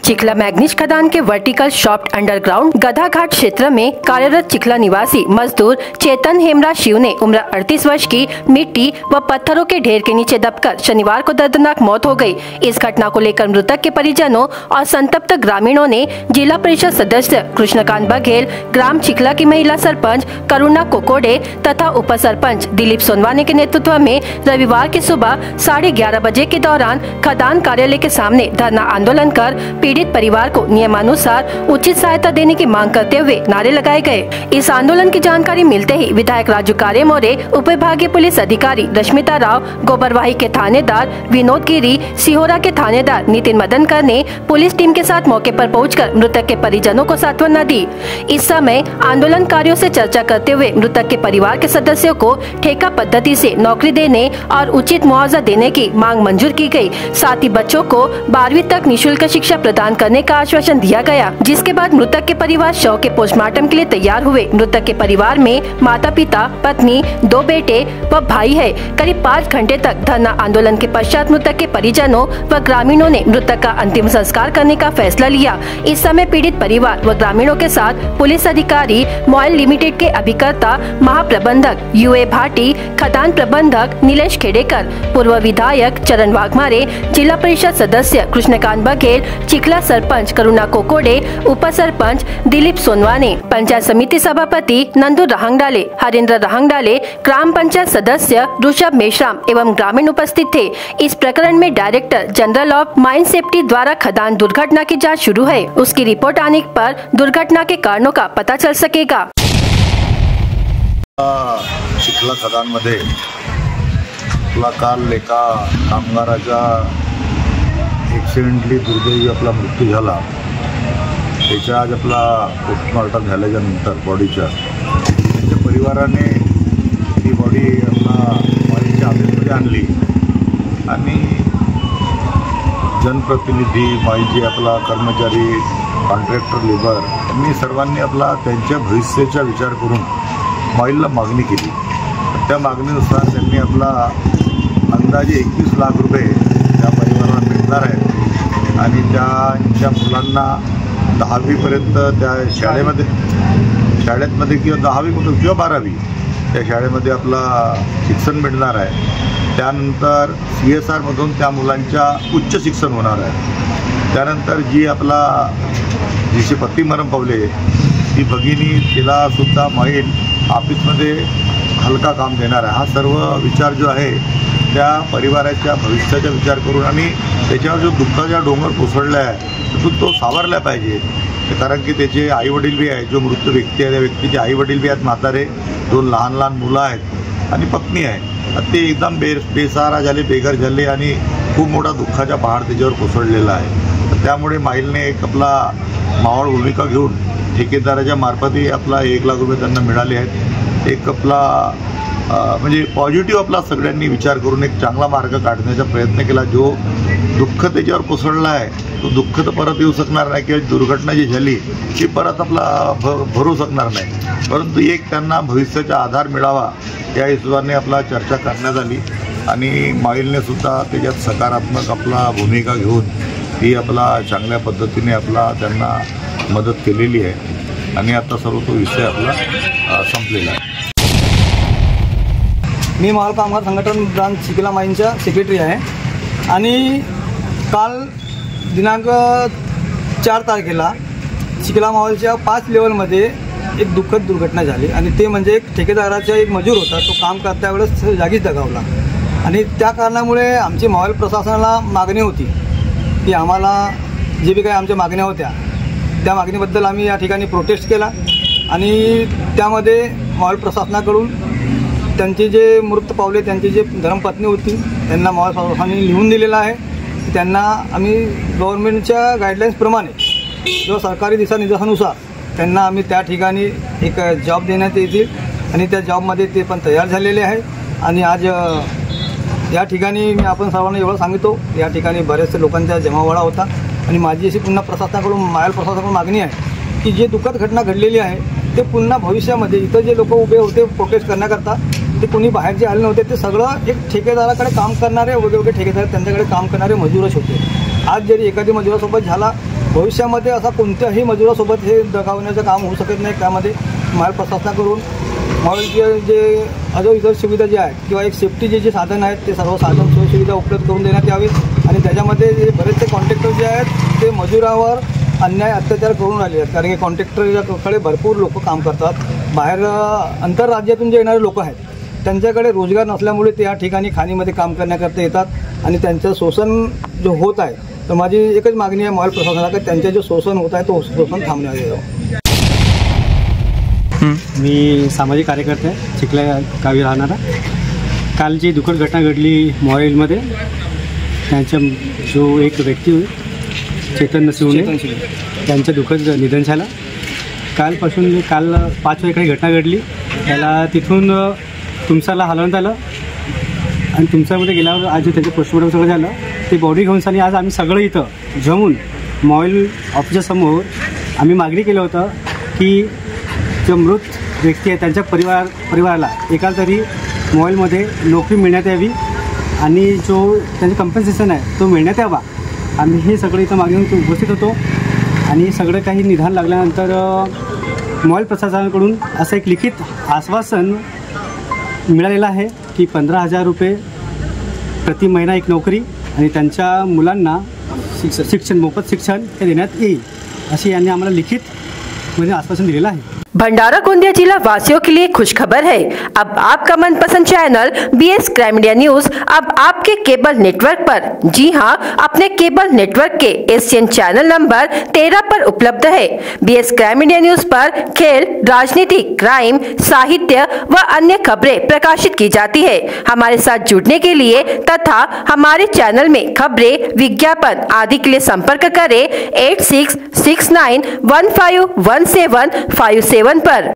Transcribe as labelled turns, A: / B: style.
A: चिखला मैग्नीज खदान के vertical shaft underground गधा घाट क्षेत्र में कार्यरत चिखला निवासी मजदूर चेतन हेमराज शिव ने उम्र 38 वर्ष की मिट्टी व पत्थरों के ढेर के नीचे दबकर शनिवार को दर्दनाक मौत हो गई। इस घटना को लेकर मृतक के परिजनों और संतप्त ग्रामीणों ने जिला परिषद सदस्य कृष्णकांत बघेल, ग्राम चिखला की महिला सरपंच करुणा कोकोडे तथा उप सरपंच दिलीप सोनवाने के नेतृत्व में रविवार की सुबह 11:30 बजे के दौरान खदान कार्यालय के सामने धरना आंदोलन कर पीड़ित परिवार को नियमानुसार उचित सहायता देने की मांग करते हुए नारे लगाए गए। इस आंदोलन की जानकारी मिलते ही विधायक राजू कारे मोरे, उप विभागीय पुलिस अधिकारी रश्मिता राव, गोबरवाही के थानेदार विनोद गिरी, सिहोरा के थानेदार नितिन मदनकर ने पुलिस टीम के साथ मौके पर पहुंचकर मृतक के परिजनों को सांत्वना दी। इस समय आंदोलनकारियों से चर्चा करते हुए मृतक के परिवार के सदस्यों को ठेका पद्धति से नौकरी देने और उचित मुआवजा देने की मांग मंजूर की गई। साथ ही बच्चों को 12वीं तक निःशुल्क शिक्षा प्रदान करने का आश्वासन दिया गया, जिसके बाद मृतक के परिवार शव के पोस्टमार्टम के लिए तैयार हुए। मृतक के परिवार में माता पिता, पत्नी, 2 बेटे व भाई है। करीब 5 घंटे तक धरना आंदोलन के पश्चात मृतक के परिजनों व ग्रामीणों ने मृतक का अंतिम संस्कार करने का फैसला लिया। इस समय पीड़ित परिवार व ग्रामीणों के साथ पुलिस अधिकारी, मॉयल लिमिटेड के अभिकर्ता, महाप्रबंधक यूए भाटी, खदान प्रबंधक नीलेश खेडेकर, पूर्व विधायक चरण वाघमारे, जिला परिषद सदस्य कृष्णकांत बघेल, चिखला सरपंच करुणा कोकोडे, उप सरपंच दिलीप सोनवाने, पंचायत समिति सभापति नंदू रहंगडाले, हरेंद्र रहंगडाले, ग्राम पंचायत सदस्य ऋषभ मेश्राम एवं ग्रामीण उपस्थित थे। इस प्रकरण में director general of mine safety द्वारा खदान दुर्घटना की जांच शुरू है। उसकी रिपोर्ट आने पर दुर्घटना के कारणों का पता चल सकेगा।
B: चिखला खदानमध्ये आपला काल एका कामगाराचा ॲक्सिडेंटली दुर्दैवी आपला मृत्यू झाला। त्याच्या आज आपला पोस्टमॉर्टम झाल्याच्या नंतर बॉडीच्या त्याच्या परिवाराने ती बॉडी आपला माईच्या ऑफिसमध्ये आणली आणि जनप्रतिनिधी, माईचे आपला कर्मचारी, कॉन्ट्रॅक्टर, लेबर यांनी सर्वांनी आपला त्यांच्या भविष्याचा विचार करून माईला मागणी केली। त्या मागणीनुसार त्यांनी आपला अंदाजे 21 लाख रुपये त्या परिवाराला मिळणार आहेत आणि त्यांच्या मुलांना 10वी पर्यंत त्या शाळेमध्ये किंवा 10वी किंवा 12वी त्या शाळेमध्ये आपला शिक्षण मिळणार आहे। त्यानंतर CSR मधून त्या मुलांच्या उच्च शिक्षण होणार आहे। त्यानंतर जिचे पती मरण पावले ती भगिनी, तिला सुद्धा माईल ऑफिसमध्ये हलका काम देणार आहे। हा सर्व विचार जो आहे त्या परिवाराच्या भविष्याचा विचार करून आणि त्याच्यावर जो दुःखाचा डोंगर कोसळला आहे तो सावरला पाहिजे, कारण की त्याचे आईवडील बी आहे, जो मृत व्यक्ती आहे त्या व्यक्तीचे आईवडील बी आहेत, म्हातारे, 2 लहान मुलं आहेत आणि पत्नी आहे। ते एकदम बेसहारा झाले, बेघर झाले आणि खूप मोठा दुःखाचा पहाड त्याच्यावर कोसळलेला आहे। त्यामुळे माईलने एक आपला मावळ भूमिका घेऊन ठेकेदाराच्या मार्फतही आपला 1 लाख रुपये त्यांना मिळाले आहेत। एक आपला म्हणजे पॉझिटिव्ह आपला सगळ्यांनी विचार करून एक चांगला मार्ग काढण्याचा प्रयत्न केला। जो दुःख त्याच्यावर कोसळला आहे तो दुःख तर परत येऊ शकणार नाही किंवा दुर्घटना जी झाली ती परत आपला भरू शकणार नाही, परंतु एक त्यांना भविष्याचा आधार मिळावा या हिशोबाने आपला चर्चा करण्यात आली आणि माईलने सुद्धा त्याच्यात सकारात्मक आपला भूमिका घेऊन ती आपला चांगल्या पद्धतीने आपला त्यांना मदत केलेली आहे आणि आता सर्व तो विषय आपला संपलेला आहे।
C: मी मावळ कामगार संघटन ब्रांच चिखला माईनचा सेक्रेटरी आहे आणि काल दिनांक 4 तारखेला चिखला मावळच्या 5 लेवलमध्ये एक दुःखद दुर्घटना झाली आणि ते म्हणजे एक ठेकेदाराचा एक मजूर होता, तो काम करत्या वेळेस जागीच दगावला आणि त्या कारणामुळे आमची मावळ प्रशासनाला मागणी होती की आम्हाला जे बी काही आमच्या मागण्या होत्या त्या मागणीबद्दल आम्ही या ठिकाणी प्रोटेस्ट केला आणि त्यामध्ये मावळ प्रशासनाकडून त्यांचे जे मृत पावले त्यांची जे धर्मपत्नी होती त्यांना मावळ प्रशासनाने लिहून दिलेला आहे। त्यांना आम्ही गव्हर्नमेंटच्या गाईडलाईन्सप्रमाणे जो सरकारी दिशानिर्देशानुसार त्यांना आम्ही त्या ठिकाणी एक जॉब देण्यात येतील आणि त्या जॉबमध्ये ते पण तयार झालेले आहे आणि आज या ठिकाणी मी आपण सर्वांना एवढं सांगतो, या ठिकाणी बरेचसे लोकांचा जमावाडा होता आणि माझी अशी पुन्हा प्रशासनाकडून मायल प्रशासनाकडून मागणी आहे की जे दुःखद घटना घडलेली आहे ते पुन्हा भविष्यामध्ये इथं जे लोक उभे होते प्रोटेस्ट करण्याकरता ते कोणी बाहेरचे आले नव्हते, ते सगळं एक ठेकेदाराकडे काम करणारे वेगवेगळे ठेकेदार त्यांच्याकडे काम करणारे मजूरच होते आज जरी एखादी मजुरासोबत झाला, भविष्यामध्ये असा कोणत्याही मजुरासोबत हे दगावण्याचं काम होऊ शकत नाही. त्यामध्ये महाल प्रशासनाकडून महालचे जे अजून इतर सुविधा जे आहेत किंवा एक सेफ्टीचे जे साधन आहेत ते सर्व साधन सोयीसुविधा उपलब्ध करून देण्यात यावेत. आणि त्याच्यामध्ये जे बरेचसे कॉन्ट्रॅक्टर जे आहेत ते मजुरावर अन्याय अत्याचार करून राहिले आहेत. कारण की कॉन्ट्रॅक्टरकडे भरपूर लोक काम करतात. बाहेर आंतरराज्यातून जे येणारे लोक आहेत त्यांच्याकडे रोजगार नसल्यामुळे ते या ठिकाणी खाणीमध्ये काम करण्याकरता येतात आणि त्यांचं शोषण जो होत आहे. तर माझी एकच मागणी आहे महाल प्रशासनाला की त्यांचे जे शोषण होत आहे तो शोषण थांबण्यात यावं.
D: मी सामाजिक कार्यकर्ते आहे, चिखला गावी राहणारा. काल जी दुःखद घटना घडली मोबाईलमध्ये, त्यांच्या जो एक व्यक्ती होते चेतन शिवणे, त्यांचं दुःखद निधन झालं. काल 5 वाजता घटना घडली. त्याला तिथून तुमसाला हलवण्यात आलं आणि तुमसामध्ये गेल्यावर आज त्यांचं पोस्टमॉर्टम सगळं झालं. ते बॉडी घेऊन आणि आज आम्ही सगळं इथं जमून मोबाईल ऑफिसच्या समोर आम्ही मागणी केलं होतं की जो मृत व्यक्ती आहे त्यांच्या परिवाराला एकाला तरी मोबाईलमध्ये नोकरी मिळण्यात यावी आणि जो त्यांचं कम्पन्सेशन आहे तो मिळण्यात यावा. आम्ही हे सगळं इथं मागणी उपस्थित होतो आणि सगळं काही निदान लागल्यानंतर मोबाईल प्रशासनाकडून असं एक लिखित आश्वासन मिळालेलं आहे की 15,000 रुपये प्रति महिना एक नोकरी आणि त्यांच्या मुलांना मोफत शिक्षण हे देण्यात येईल, अशी यांनी आम्हाला लिखित म्हणजे आश्वासन दिलेलं आहे.
A: भंडारा गोंदिया जिला वासियों के लिए खुशखबर है। अब आपका मनपसंद channel BS crime media news अब आपके केबल नेटवर्क पर, जी हां, अपने केबल नेटवर्क के एशियन चैनल नंबर 13 पर उपलब्ध है। BS क्राइम मीडिया न्यूज पर खेल, राजनीति, क्राइम, साहित्य व अन्य खबरें प्रकाशित की जाती है। हमारे साथ जुड़ने के लिए तथा हमारे चैनल में खबरें, विज्ञापन आदि के लिए संपर्क करें 8669151757 पर।